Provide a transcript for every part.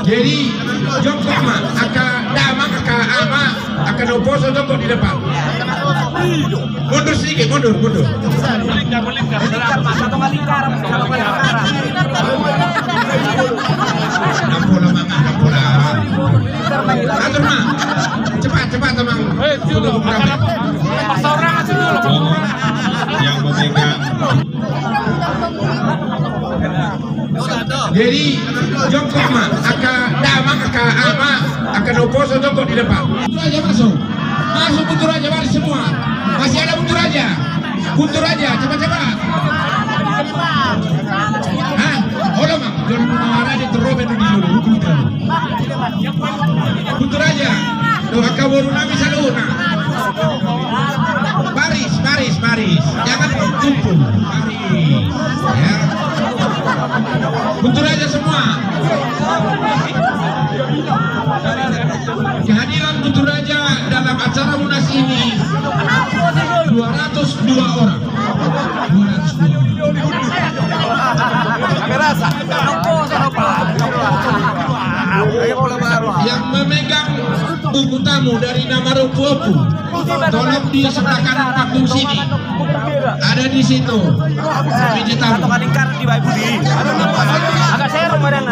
Jadi jongkok mah, akan oposo jongkok di depan. Mundur sedikit, mundur. Melingkar, Mas. Satu kali lingkar. Nampola. Atur mah. Cepat teman. Seorang aja dulu. Yang memegang. Jadi jongkok mah, akan oposo jongkok di depan. Buntur aja masuk, buntur aja baris semua. Masih ada buntur aja, cepat. Olah mak, jangan mengarah di terobek dulu. Buntur aja. Tuh akaboru nami saluna. Baris. Jangan kumpul. Baris. Ya. Buntur aja semua. Kehadiran buntur aja dalam acara Munas ini 202 orang. Yang memegang buku tamu dari nama Rupuopu, tolong di sebelah kanan panggung sini. Ada di situ. Satu kali lingkar di Bayi Budi. Agak serem badan.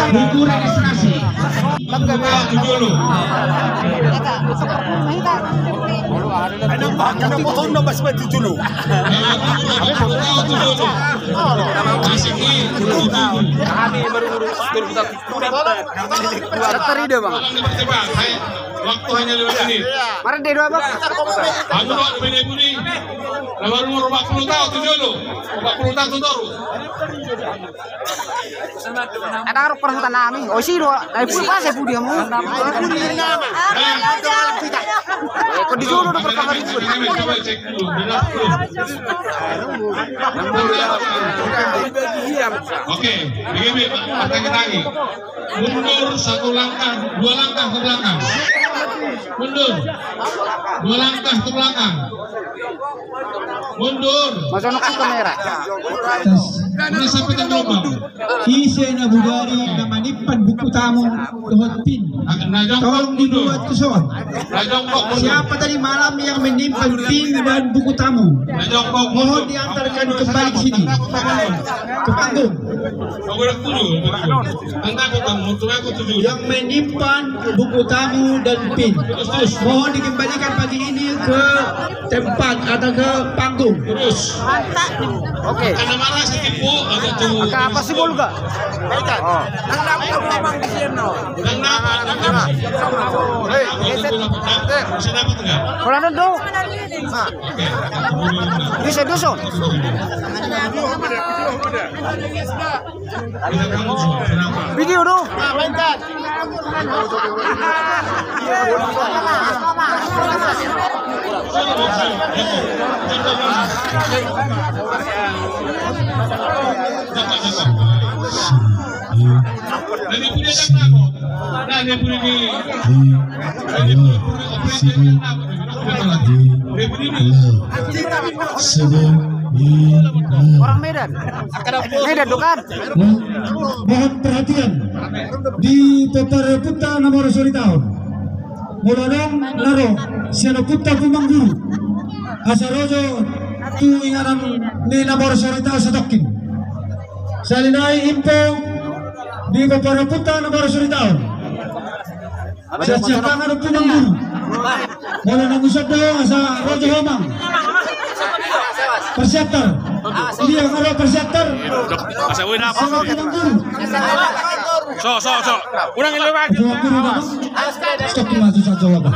Buku registrasi. Dulu. Karena potong nomor seperti dulu. Kami baru ngurus dulu dokter ide bang. Waktu hanya 5 menit. Kemarin dia dua bang. Kamu nak menit ini. Baru umur 40 tahun tu dulu. 40 tahun tu baru. Ada harus perhutan nami. Oh sih dua. Dari pun pas saya pudi kamu. Kau di dulu udah pertama di pun. Coba cek dulu. Oke, begini lagi. Mundur 1 langkah, 2 langkah ke belakang. Mundur 2 langkah ke belakang. Mundur. Masuk ke kamera. Udah sampai ke lubang. Isi na bugari na manipan buku tamu dohot pin. Tolong dibuat kesoan. Siapa tadi malam yang menyimpan pin dan buku tamu? Mohon diantarkan kembali ke sini. Ke panggung. Yang menyimpan buku tamu dan pin, mohon dikembalikan pagi ini ke tempat atau ke panggung. Terus. Oke. Karena marah setipu agak tuh. Apa sih bol gak? Oh. Kalau ada dong. Bisa dusun. Video dong. Orang Medan. Medan bukan? Mohon perhatian di Totareputa nomor suri tahun. Muladong laro Sianoputa Kumangguru Asarojo tu ingaran ni nomor suri tahun setokin. Salinai info di Totareputa nomor suri tahun. Siapa ngadu Kumangguru. Muladong usap dong asa Rojo Homang. Persiapkan. Ini yang ada persiapkan. Masa win apa? So. Kurang ini lagi. Stop dulu saja, Bapak.